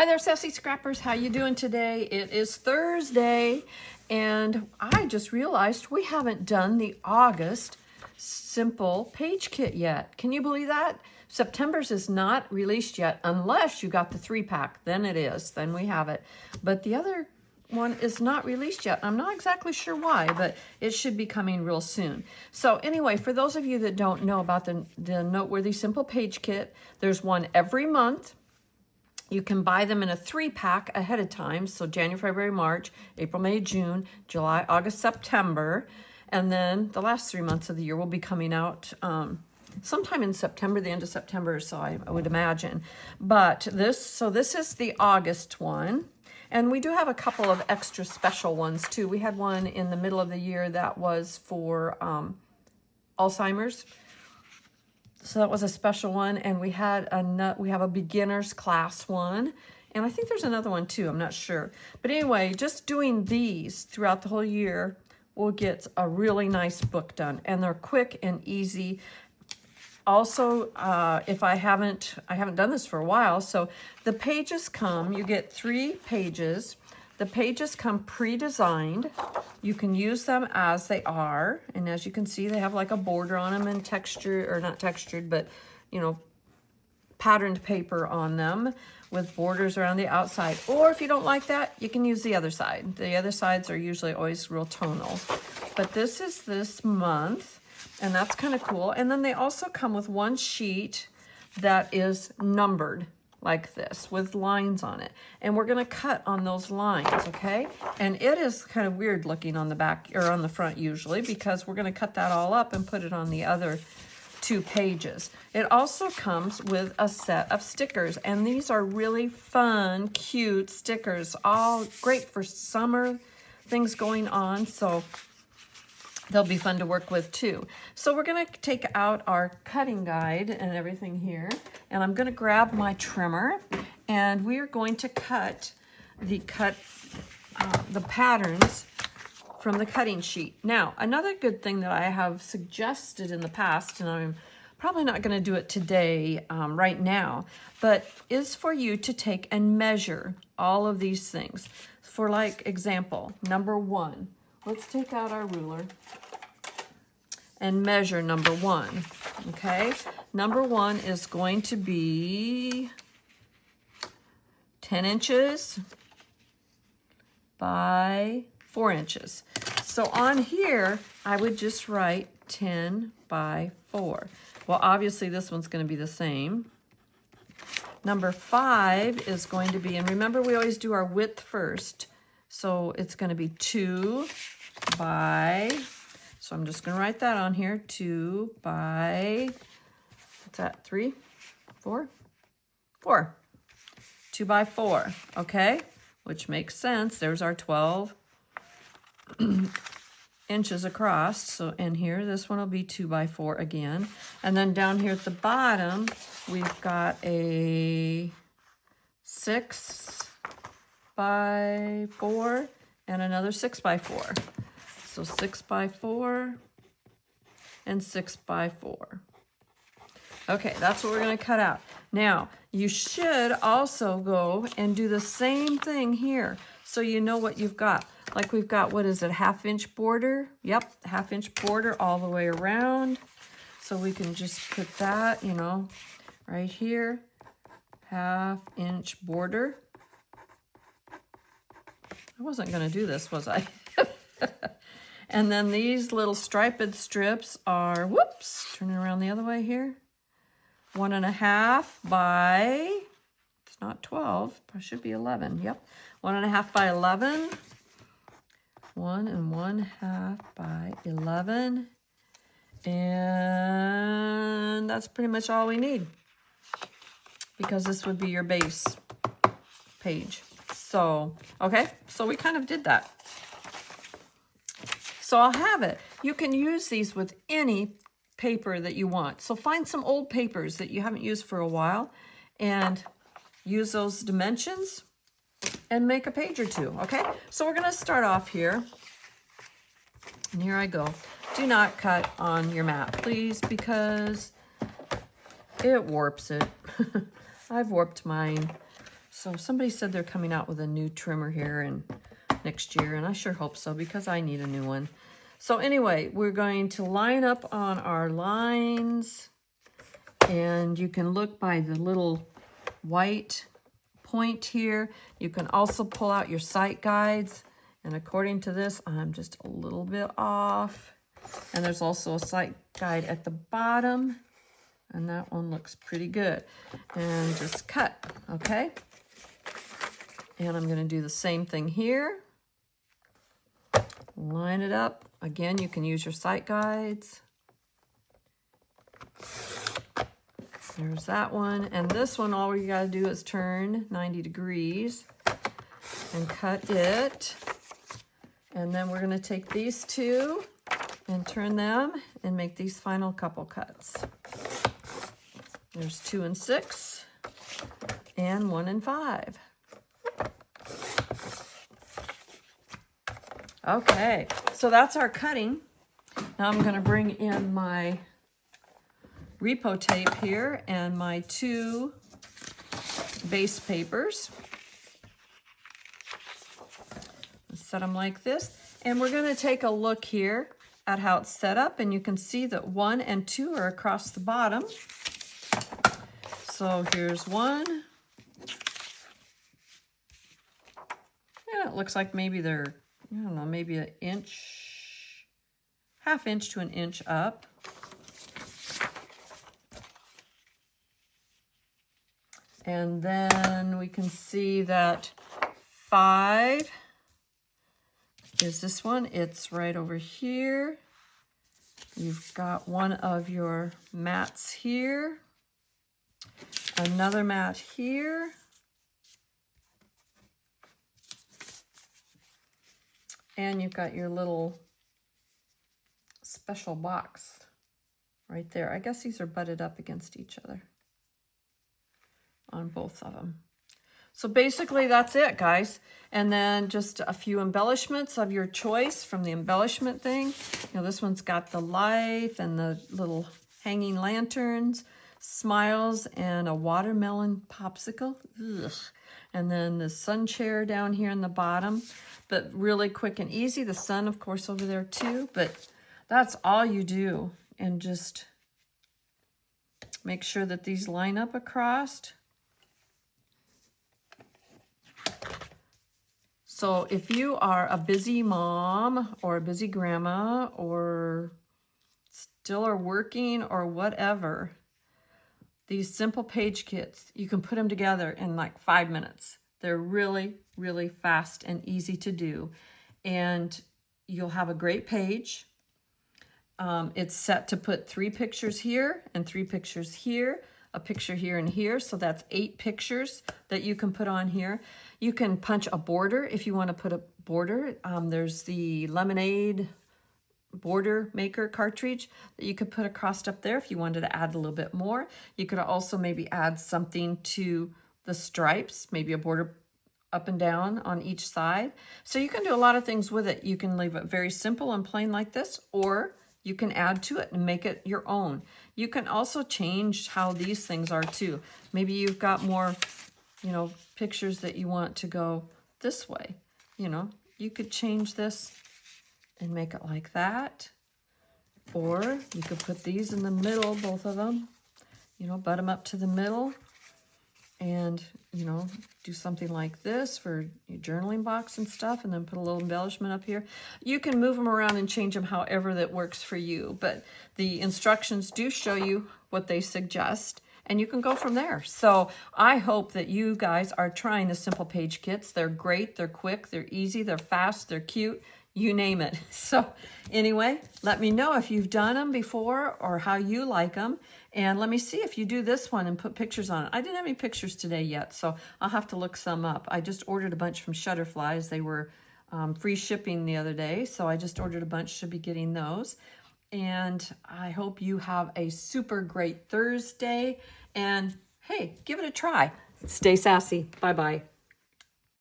Hi there, Sassy Scrappers. How you doing today? It is Thursday, and I just realized we haven't done the August Simple Page Kit yet. Can you believe that? September's is not released yet, unless you got the 3-pack. Then it is. Then we have it. But the other one is not released yet. I'm not exactly sure why, but it should be coming real soon. So anyway, for those of you that don't know about the Noteworthy Simple Page Kit, there's one every month. You can buy them in a 3-pack ahead of time. So January, February, March, April, May, June, July, August, September. And then the last 3 months of the year will be coming out sometime in September, the end of September, so I would imagine. But this is the August one. And we do have a couple of extra special ones too. We had one in the middle of the year that was for Alzheimer's. So that was a special one, and we have a beginner's class one, and I think there's another one too, I'm not sure. But anyway, just doing these throughout the whole year will get a really nice book done, and they're quick and easy. Also, if I haven't done this for a while, so the pages come, you get 3 pages. The pages come pre-designed. You can use them as they are. And as you can see, they have like a border on them and textured, or not textured, but, you know, patterned paper on them with borders around the outside. Or if you don't like that, you can use the other side. The other sides are usually always real tonal. But this is this month, and that's kind of cool. And then they also come with one sheet that is numbered, like this, with lines on it. And we're gonna cut on those lines, okay? And it is kind of weird looking on the back, or on the front usually, because we're gonna cut that all up and put it on the other 2 pages. It also comes with a set of stickers, and these are really fun, cute stickers, all great for summer things going on, so they'll be fun to work with too. So we're gonna take out our cutting guide and everything here, and I'm gonna grab my trimmer, and we are going to cut the patterns from the cutting sheet. Now, another good thing that I have suggested in the past, and I'm probably not gonna do it today, right now, but is for you to take and measure all of these things. For like example, number 1, let's take out our ruler and measure number 1, okay? Number 1 is going to be 10 inches by 4 inches. So on here, I would just write 10 by 4. Well, obviously this one's gonna be the same. Number 5 is going to be, and remember we always do our width first, so it's gonna be 2 by, so I'm just gonna write that on here, 2 by, what's that, 3, 4? 4. 2 by 4, okay? Which makes sense. There's our 12 inches across. So, and here, this one will be 2 by 4 again. And then down here at the bottom, we've got a 6 by 4 and another 6 by 4. So 6 by 4 and 6 by 4. Okay, that's what we're gonna cut out. Now, you should also go and do the same thing here, so you know what you've got. Like we've got, what is it, 1/2-inch border? Yep, 1/2-inch border all the way around. So we can just put that, you know, right here, 1/2-inch border. I wasn't gonna do this, was I? And then these little striped strips are, whoops, turning around the other way here. 1.5 by, it's not 12, it should be 11, yep. 1.5 by 11. 1 1/2 by 11. And that's pretty much all we need, because this would be your base page. So, okay, so we kind of did that. So I'll have it. You can use these with any paper that you want. So find some old papers that you haven't used for a while and use those dimensions and make a page or 2, okay? So we're gonna start off here. And here I go. Do not cut on your mat, please, because it warps it. I've warped mine. So somebody said they're coming out with a new trimmer here and next year, and I sure hope so because I need a new one. So anyway, we're going to line up on our lines, and you can look by the little white point here. You can also pull out your sight guides, and according to this, I'm just a little bit off. And there's also a sight guide at the bottom, and that one looks pretty good. And just cut, okay? And I'm gonna do the same thing here. Line it up. Again, you can use your sight guides. There's that one. And this one, all you gotta do is turn 90 degrees and cut it. And then we're gonna take these two and turn them and make these final couple cuts. There's 2 and 6 and 1 and 5. Okay, so that's our cutting. Now I'm gonna bring in my repo tape here and my 2 base papers. Set them like this. And we're gonna take a look here at how it's set up, and you can see that 1 and 2 are across the bottom. So here's 1. And it looks like maybe they're, I don't know, maybe an inch, ½ inch to an inch up. And then we can see that 5 is this one. It's right over here. You've got one of your mats here, another mat here, and you've got your little special box right there. I guess these are butted up against each other on both of them. So basically that's it, guys. And then just a few embellishments of your choice from the embellishment thing. You know, this one's got the life and the little hanging lanterns, smiles, and a watermelon popsicle. Ugh. And then the sun chair down here in the bottom, but really quick and easy. The sun, of course, over there too, but that's all you do. And just make sure that these line up across. So if you are a busy mom or a busy grandma or still are working or whatever, these simple page kits, you can put them together in like 5 minutes. They're really, really fast and easy to do. And you'll have a great page. It's set to put 3 pictures here and 3 pictures here, a picture here and here. So that's 8 pictures that you can put on here. You can punch a border if you want to put a border. There's the lemonade border maker cartridge that you could put across up there if you wanted to add a little bit more. You could also maybe add something to the stripes, maybe a border up and down on each side. So you can do a lot of things with it. You can leave it very simple and plain like this, or you can add to it and make it your own. You can also change how these things are too. Maybe you've got more, you know, pictures that you want to go this way. You know, you could change this and make it like that. Or you could put these in the middle, both of them, you know, butt them up to the middle and, you know, do something like this for your journaling box and stuff, and then put a little embellishment up here. You can move them around and change them however that works for you, but the instructions do show you what they suggest, and you can go from there. So I hope that you guys are trying the simple page kits. They're great, they're quick, they're easy, they're fast, they're cute, you name it. So anyway, let me know if you've done them before or how you like them. And let me see if you do this one and put pictures on it. I didn't have any pictures today yet, so I'll have to look some up. I just ordered a bunch from Shutterflies. They were free shipping the other day, so I just ordered a bunch, should be getting those. And I hope you have a super great Thursday. And hey, give it a try. Stay sassy. Bye-bye.